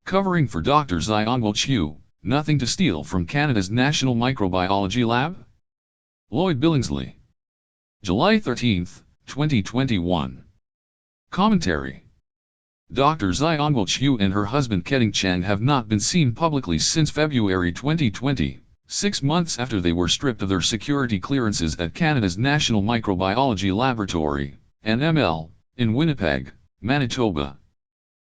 Covering for Dr. Xiangguo, nothing to steal from Canada's National Microbiology Lab? Lloyd Billingsley. July 13, 2021. Commentary. Dr. Xiangguo and her husband Keding Chang have not been seen publicly since February 2020, 6 months after they were stripped of their security clearances at Canada's National Microbiology Laboratory, NML, in Winnipeg, Manitoba.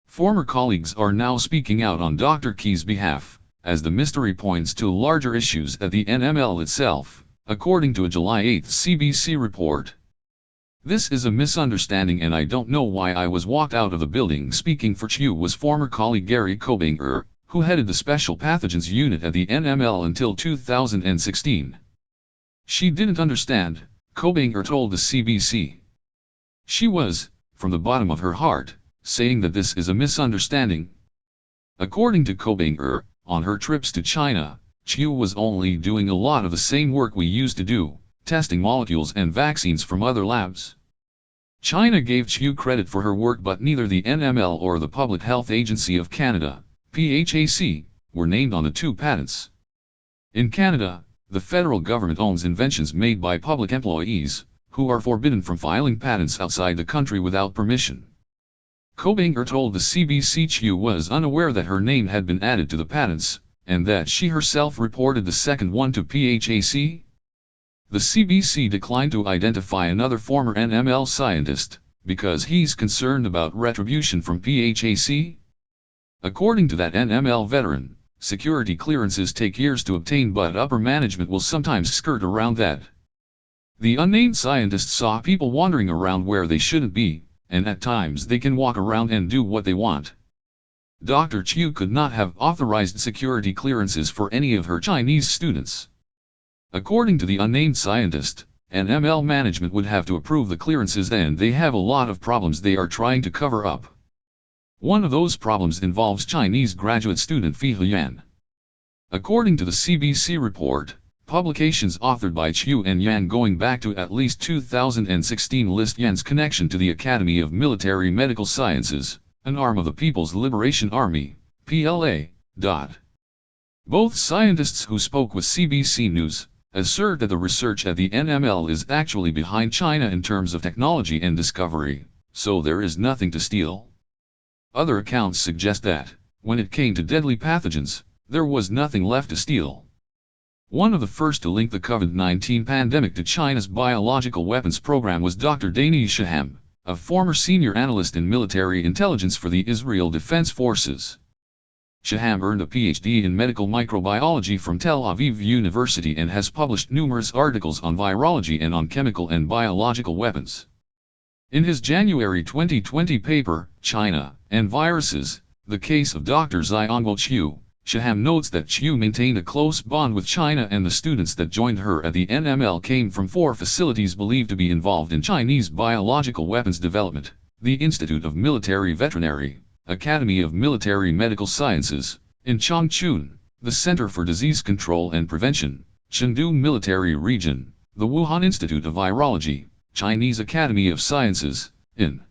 Former colleagues are now speaking out on Dr. Key's behalf, as the mystery points to larger issues at the NML itself, according to a July 8 CBC report. This is a misunderstanding and I don't know why I was walked out of the building. Speaking for Chiu was former colleague Gary Kobinger, who headed the Special Pathogens Unit at the NML until 2016. She didn't understand, Kobinger told the CBC. She was, from the bottom of her heart, saying that this is a misunderstanding. According to Kobinger, on her trips to China, Chiu was only doing a lot of the same work we used to do, testing molecules and vaccines from other labs. China gave Chiu credit for her work, but neither the NML or the Public Health Agency of Canada, PHAC, were named on the two patents. In Canada, the federal government owns inventions made by public employees, who are forbidden from filing patents outside the country without permission. Kobinger told the CBC Chiu was unaware that her name had been added to the patents, and that she herself reported the second one to PHAC. The CBC declined to identify another former NML scientist, because he's concerned about retribution from PHAC. According to that NML veteran, security clearances take years to obtain, but upper management will sometimes skirt around that. The unnamed scientist saw people wandering around where they shouldn't be, and at times they can walk around and do what they want. Dr. Chiu could not have authorized security clearances for any of her Chinese students. According to the unnamed scientist, NML management would have to approve the clearances, and they have a lot of problems they are trying to cover up. One of those problems involves Chinese graduate student Fi Huyan. According to the CBC report, publications authored by Chiu and Yan going back to at least 2016 list Yan's connection to the Academy of Military Medical Sciences, an arm of the People's Liberation Army, PLA. Both scientists who spoke with CBC News assert that the research at the NML is actually behind China in terms of technology and discovery, so there is nothing to steal. Other accounts suggest that, when it came to deadly pathogens, there was nothing left to steal. One of the first to link the COVID-19 pandemic to China's biological weapons program was Dr. Dani Shaham, a former senior analyst in military intelligence for the Israel Defense Forces. Shaham earned a PhD in medical microbiology from Tel Aviv University and has published numerous articles on virology and on chemical and biological weapons. In his January 2020 paper, China and Viruses, the Case of Dr. Xiangguo, Shaham notes that Chiu maintained a close bond with China, and the students that joined her at the NML came from 4 facilities believed to be involved in Chinese biological weapons development: the Institute of Military Veterinary, Academy of Military Medical Sciences, in Changchun, the Center for Disease Control and Prevention, Chengdu Military Region, the Wuhan Institute of Virology, Chinese Academy of Sciences, in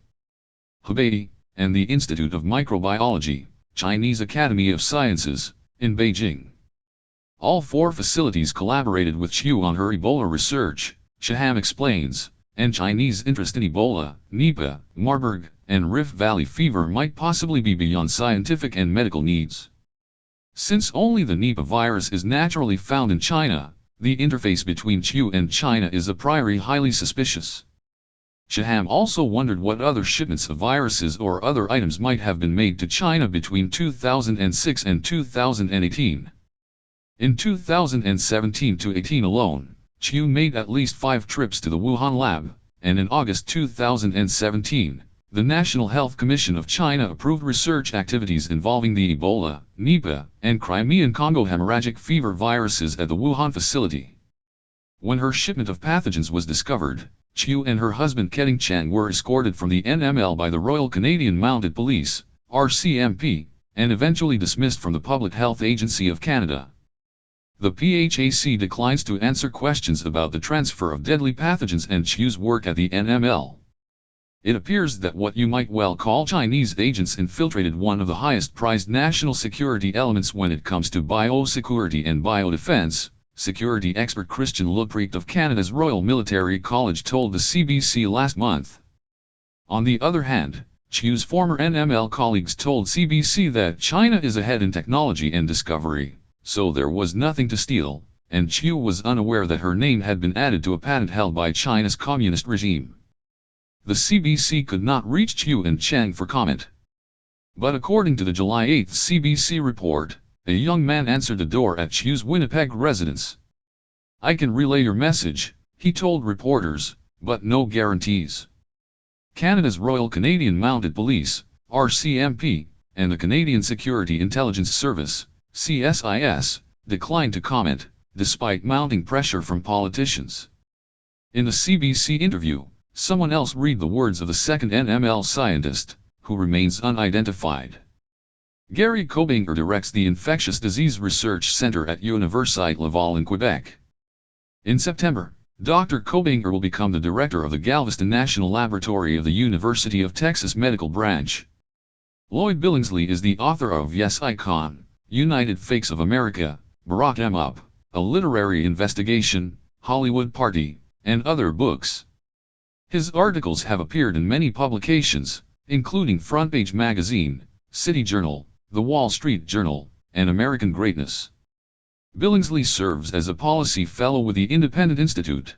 Hubei, and the Institute of Microbiology, Chinese Academy of Sciences, in Beijing. All 4 facilities collaborated with Chiu on her Ebola research, Shaham explains, and Chinese interest in Ebola, Nipah, Marburg, and Rift Valley fever might possibly be beyond scientific and medical needs. Since only the Nipah virus is naturally found in China, the interface between Chiu and China is a priori highly suspicious. Shaham also wondered what other shipments of viruses or other items might have been made to China between 2006 and 2018. In 2017-18 alone, Chiu made at least 5 trips to the Wuhan lab, and in August 2017, the National Health Commission of China approved research activities involving the Ebola, Nipah, and Crimean Congo hemorrhagic fever viruses at the Wuhan facility. When her shipment of pathogens was discovered, Chiu and her husband Keding Chang were escorted from the NML by the Royal Canadian Mounted Police, RCMP, and eventually dismissed from the Public Health Agency of Canada. The PHAC declines to answer questions about the transfer of deadly pathogens and Chiu's work at the NML. It appears that what you might well call Chinese agents infiltrated one of the highest prized national security elements when it comes to biosecurity and biodefense, security expert Christian Leprecht of Canada's Royal Military College told the CBC last month. On the other hand, Chiu's former NML colleagues told CBC that China is ahead in technology and discovery, so there was nothing to steal, and Chiu was unaware that her name had been added to a patent held by China's communist regime. The CBC could not reach Chiu and Cheng for comment. But according to the July 8 CBC report, a young man answered the door at Chiu's Winnipeg residence. "I can relay your message," he told reporters, "but no guarantees." Canada's Royal Canadian Mounted Police, RCMP, and the Canadian Security Intelligence Service, CSIS, declined to comment, despite mounting pressure from politicians. In the CBC interview, someone else read the words of the second NML scientist, who remains unidentified. Gary Kobinger directs the Infectious Disease Research Center at Université Laval in Quebec. In September, Dr. Kobinger will become the director of the Galveston National Laboratory of the University of Texas Medical Branch. Lloyd Billingsley is the author of Yes Icon, United Fakes of America, Barack Em Up, A Literary Investigation, Hollywood Party, and other books. His articles have appeared in many publications, including Front Page Magazine, City Journal, The Wall Street Journal, and American Greatness. Billingsley serves as a policy fellow with the Independent Institute.